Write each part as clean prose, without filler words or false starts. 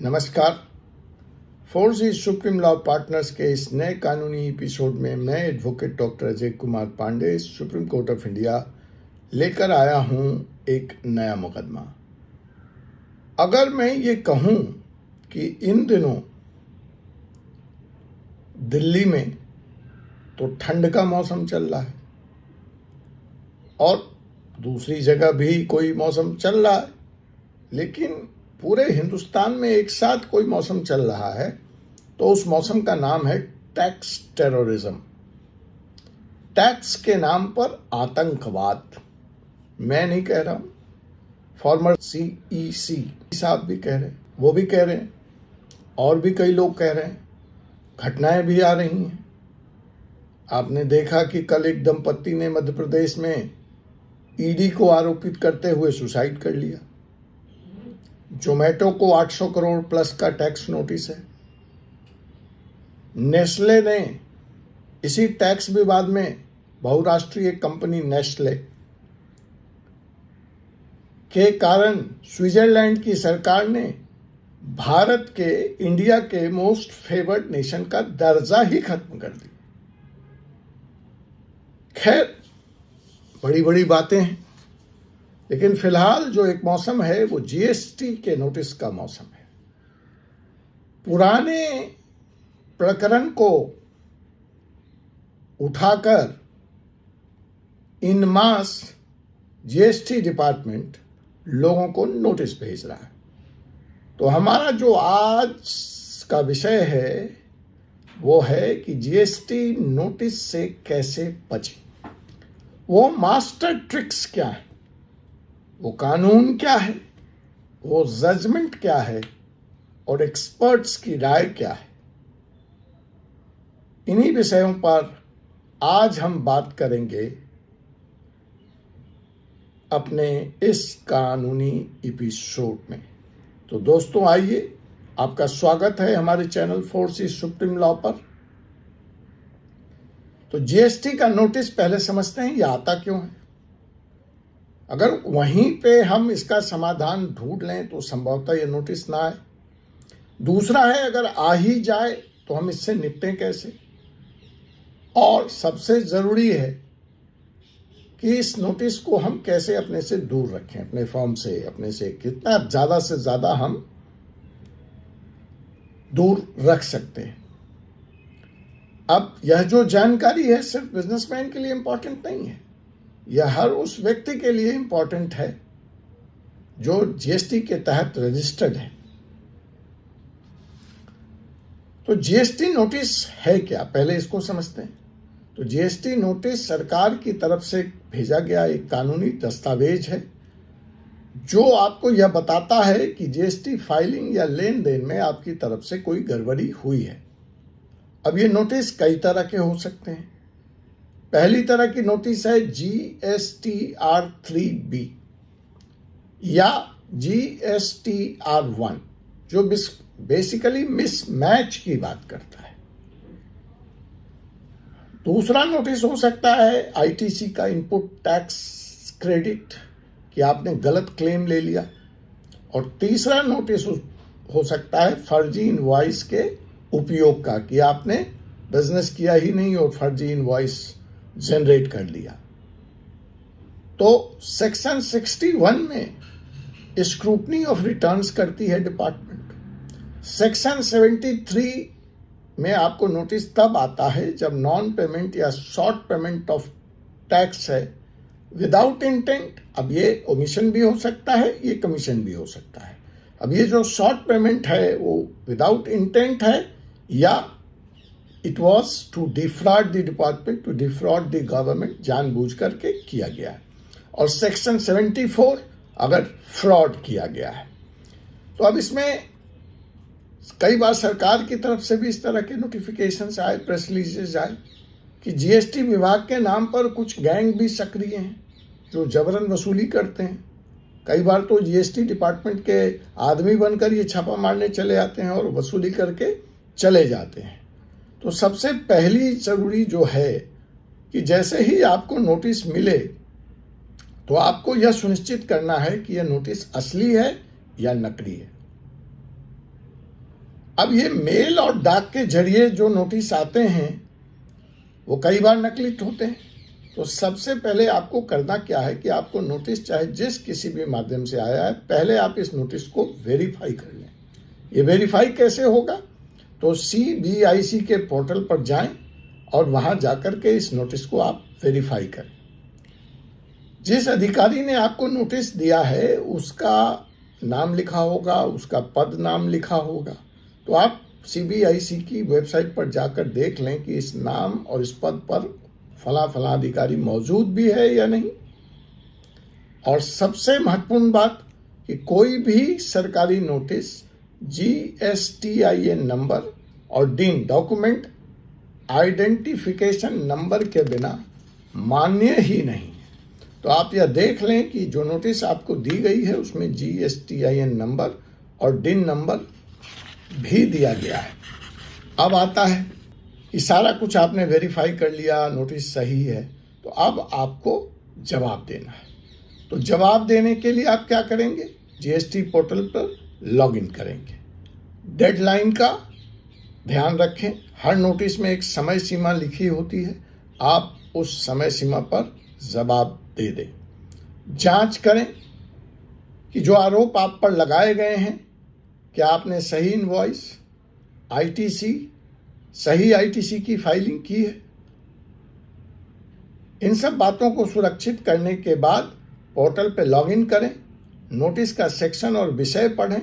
नमस्कार। Forces supreme law partners के इस नए कानूनी एपिसोड में मैं advocate doctor Ajay Kumar Pande Supreme Court of India लेकर आया हूं एक नया मुकदमा। अगर मैं ये कहूं कि इन दिनों दिल्ली में तो ठंड का मौसम चल रहा है और दूसरी जगह भी कोई मौसम चल रहा है, लेकिन पूरे हिंदुस्तान में एक साथ कोई मौसम चल रहा है, तो उस मौसम का नाम है टैक्स टेररिज्म। टैक्स के नाम पर आतंकवाद। मैं नहीं कह रहा हूं, फॉर्मर CEC साहब भी कह रहे हैं, वो भी कह रहे हैं, और भी कई लोग कह रहे हैं। घटनाएं भी आ रही हैं। आपने देखा कि कल एक दंपत्ति ने मध्य प्रदेश में ईडी को आरोपित करते हुए सुसाइड कर लिया। जोमेटो को 800 करोड़ प्लस का टैक्स नोटिस है। नेस्ले ने इसी टैक्स विवाद में बहुराष्ट्रीय कंपनी नेस्ले के कारण स्विट्जरलैंड की सरकार ने भारत के इंडिया के मोस्ट फेवर्ड नेशन का दर्जा ही खत्म कर दिया। खैर, बड़ी बड़ी बातें हैं, लेकिन फिलहाल जो एक मौसम है वो GST के नोटिस का मौसम है। पुराने प्रकरण को उठाकर इन मास GST डिपार्टमेंट लोगों को नोटिस भेज रहा है। तो हमारा जो आज का विषय है वो है कि GST नोटिस से कैसे बचें। वो मास्टर ट्रिक्स क्या है, वो कानून क्या है, वो जजमेंट क्या है और एक्सपर्ट्स की राय क्या है। इन्हीं विषयों पर आज हम बात करेंगे अपने इस कानूनी एपिसोड में। तो दोस्तों, आइए, आपका स्वागत है हमारे चैनल फोर्सिस सुप्रीम लॉ पर। तो GST का नोटिस पहले समझते हैं, यह आता क्यों है। अगर वहीं पे हम इसका समाधान ढूंढ लें तो संभवतः ये नोटिस ना आए। दूसरा है, अगर आ ही जाए तो हम इससे निपटें कैसे। और सबसे जरूरी है कि इस नोटिस को हम कैसे अपने से दूर रखें, अपने फॉर्म से, अपने से कितना ज्यादा से ज्यादा हम दूर रख सकते हैं। अब यह जो जानकारी है सिर्फ बिजनेसमैन के लिए इंपॉर्टेंट नहीं है, यह हर उस व्यक्ति के लिए इंपॉर्टेंट है जो GST के तहत रजिस्टर्ड है। तो GST नोटिस है क्या, पहले इसको समझते हैं। तो GST नोटिस सरकार की तरफ से भेजा गया एक कानूनी दस्तावेज है जो आपको यह बताता है कि GST फाइलिंग या लेन देन में आपकी तरफ से कोई गड़बड़ी हुई है। अब ये नोटिस कई तरह के हो सकते हैं। पहली तरह की नोटिस है GSTR3B या GSTR1, जो बेसिकली मिसमैच की बात करता है। दूसरा नोटिस हो सकता है ITC का इनपुट टैक्स क्रेडिट, कि आपने गलत क्लेम ले लिया। और तीसरा नोटिस हो सकता है फर्जी इनवॉइस के उपयोग का, कि आपने बिजनेस किया ही नहीं और फर्जी इनवॉइस जनरेट कर लिया। तो सेक्शन 61 में स्क्रूटनी ऑफ रिटर्न्स करती है डिपार्टमेंट। सेक्शन 73 में आपको नोटिस तब आता है जब नॉन पेमेंट या शॉर्ट पेमेंट ऑफ टैक्स है विदाउट इंटेंट। अब ये ओमिशन भी हो सकता है, ये कमीशन भी हो सकता है। अब ये जो शॉर्ट पेमेंट है वो विदाउट इंटेंट है या it was to defraud the department, to defraud the government, जानबूझ करके किया गया है। और सेक्शन 74 अगर फ्रॉड किया गया है। तो अब इसमें कई बार सरकार की तरफ से भी इस तरह के नोटिफिकेशंस आए, प्रेस रिलीजेस आए कि GST विभाग के नाम पर कुछ गैंग भी सक्रिय हैं जो जबरन वसूली करते हैं। कई बार तो GST डिपार्टमेंट के आदमी बनकर ये छापा मारने चले आते हैं और वसूली करके चले जाते हैं। तो सबसे पहली जरूरी जो है कि जैसे ही आपको नोटिस मिले तो आपको यह सुनिश्चित करना है कि यह नोटिस असली है या नकली है। अब ये मेल और डाक के जरिए जो नोटिस आते हैं वो कई बार नकली होते हैं। तो सबसे पहले आपको करना क्या है कि आपको नोटिस चाहे जिस किसी भी माध्यम से आया है, पहले आप इस नोटिस को वेरीफाई कर लें। ये वेरीफाई कैसे होगा? तो CBIC के पोर्टल पर जाएं और वहां जाकर के इस नोटिस को आप वेरीफाई करें। जिस अधिकारी ने आपको नोटिस दिया है उसका नाम लिखा होगा, उसका पद नाम लिखा होगा। तो आप CBIC की वेबसाइट पर जाकर देख लें कि इस नाम और इस पद पर फला फला अधिकारी मौजूद भी है या नहीं। और सबसे महत्वपूर्ण बात कि कोई भी सरकारी नोटिस GSTIN नंबर और DIN डॉक्यूमेंट आइडेंटिफिकेशन नंबर के बिना मान्य ही नहीं है। तो आप यह देख लें कि जो नोटिस आपको दी गई है उसमें GSTIN नंबर और DIN नंबर भी दिया गया है। अब आता है कि सारा कुछ आपने वेरीफाई कर लिया, नोटिस सही है, तो अब आपको जवाब देना है। तो जवाब देने के लिए आप क्या करेंगे? GST पोर्टल पर लॉगिन करेंगे। डेडलाइन का ध्यान रखें, हर नोटिस में एक समय सीमा लिखी होती है, आप उस समय सीमा पर जवाब दे दें। जांच करें कि जो आरोप आप पर लगाए गए हैं क्या आपने सही इनवॉइस, सही ITC की फाइलिंग की है। इन सब बातों को सुरक्षित करने के बाद पोर्टल पे लॉगिन करें, नोटिस का सेक्शन और विषय पढ़ें,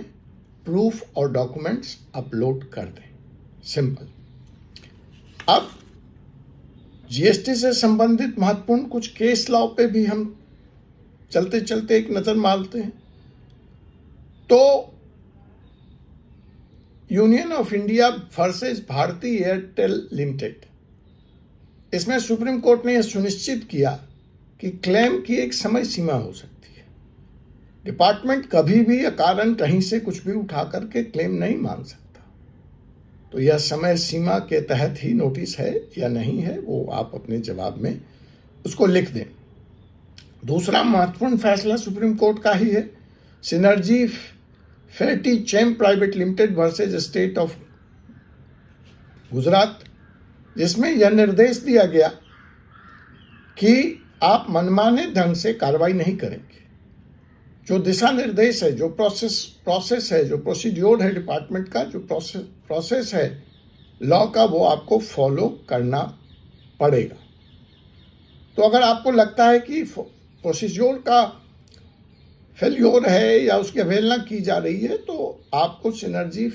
प्रूफ और डॉक्यूमेंट्स अपलोड कर दें। सिंपल। अब GST से संबंधित महत्वपूर्ण कुछ केस लॉ पे भी हम चलते चलते एक नजर मारते हैं। तो Union of India versus Bharti Airtel Limited, इसमें सुप्रीम कोर्ट ने यह सुनिश्चित किया कि क्लेम की एक समय सीमा हो सकती है। डिपार्टमेंट कभी भी अकारण कहीं से कुछ भी उठा करके क्लेम नहीं मांग सकता। तो यह समय सीमा के तहत ही नोटिस है या नहीं है वो आप अपने जवाब में उसको लिख दें। दूसरा महत्वपूर्ण फैसला सुप्रीम कोर्ट का ही है, Synergy Fertichem private limited versus state of Gujarat, जिसमें यह निर्देश दिया गया कि आप मनमाने ढंग से कार्रवाई नहीं करेंगे। जो दिशा निर्देश है, जो प्रोसेस है, जो प्रोसीड्योर है डिपार्टमेंट का, जो प्रोसेस है लॉ का, वो आपको फॉलो करना पड़ेगा। तो अगर आपको लगता है कि प्रोसीड्योर का फेल्योर है या उसकी अवहेलना की जा रही है, तो आपको Synergy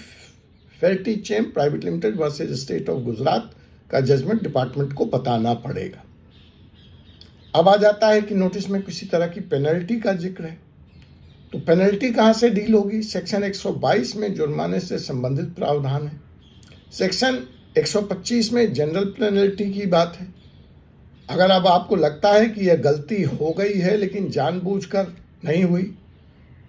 Fertichem private limited versus state of Gujarat का जजमेंट डिपार्टमेंट को बताना पड़ेगा। अब आ जाता है कि नोटिस में किसी तरह की पेनल्टी का जिक्र है, तो पेनल्टी कहां से डील होगी? सेक्शन 122 में जुर्माने से संबंधित प्रावधान है, सेक्शन 125 में जनरल पेनल्टी की बात है। अगर अब आपको लगता है कि यह गलती हो गई है लेकिन जानबूझकर नहीं हुई,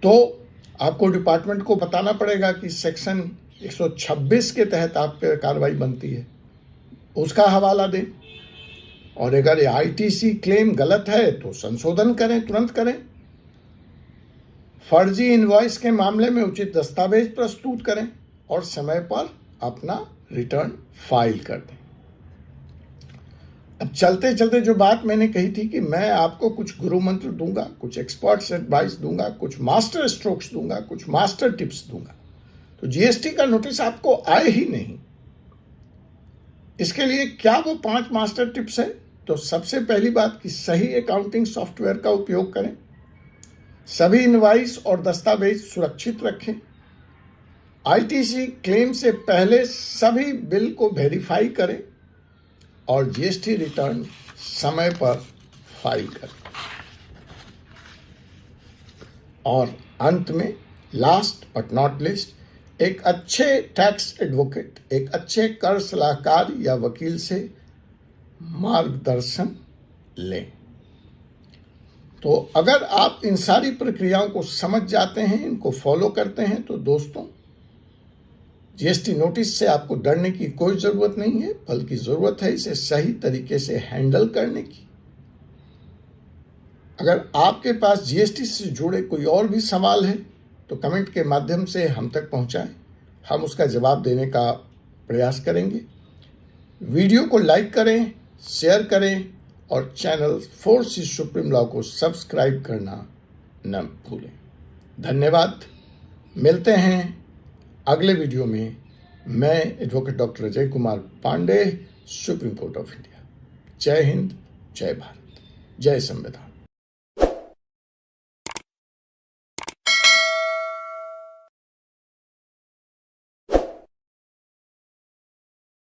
तो आपको डिपार्टमेंट को बताना पड़ेगा कि सेक्शन 126 के तहत आप पे कार्रवाई बनती है, उसका हवाला दें। और अगर ITC क्लेम गलत है तो संशोधन करें, तुरंत करें। फर्जी इनवॉइस के मामले में उचित दस्तावेज प्रस्तुत करें और समय पर अपना रिटर्न फाइल कर दें। अब चलते चलते जो बात मैंने कही थी कि मैं आपको कुछ गुरु मंत्र दूंगा, कुछ एक्सपर्ट्स एडवाइस दूंगा, कुछ मास्टर स्ट्रोक्स दूंगा, कुछ मास्टर टिप्स दूंगा, तो GST का नोटिस आपको आए ही नहीं। इसके लिए क्या वो 5 मास्टर टिप्स है? तो सबसे पहली बात कि सही अकाउंटिंग सॉफ्टवेयर का उपयोग करें, सभी इनवॉइस और दस्तावेज सुरक्षित रखें, ITC क्लेम से पहले सभी बिल को वेरीफाई करें और GST रिटर्न समय पर फाइल करें। और अंत में लास्ट बट नॉट लिस्ट, एक अच्छे टैक्स एडवोकेट, एक अच्छे कर सलाहकार या वकील से मार्गदर्शन लें। तो अगर आप इन सारी प्रक्रियाओं को समझ जाते हैं, इनको फॉलो करते हैं, तो दोस्तों GST नोटिस से आपको डरने की कोई जरूरत नहीं है, बल्कि जरूरत है इसे सही तरीके से हैंडल करने की। अगर आपके पास GST से जुड़े कोई और भी सवाल है तो कमेंट के माध्यम से हम तक पहुंचाएं। हम उसका जवाब देने का प्रयास करेंगे। वीडियो को लाइक करें, शेयर करें और चैनल 4C सुप्रीम लॉ को सब्सक्राइब करना न भूलें। धन्यवाद। मिलते हैं अगले वीडियो में। मैं advocate doctor Ajay Kumar Pande, Supreme Court of India. जय हिंद, जय भारत, जय संविधान।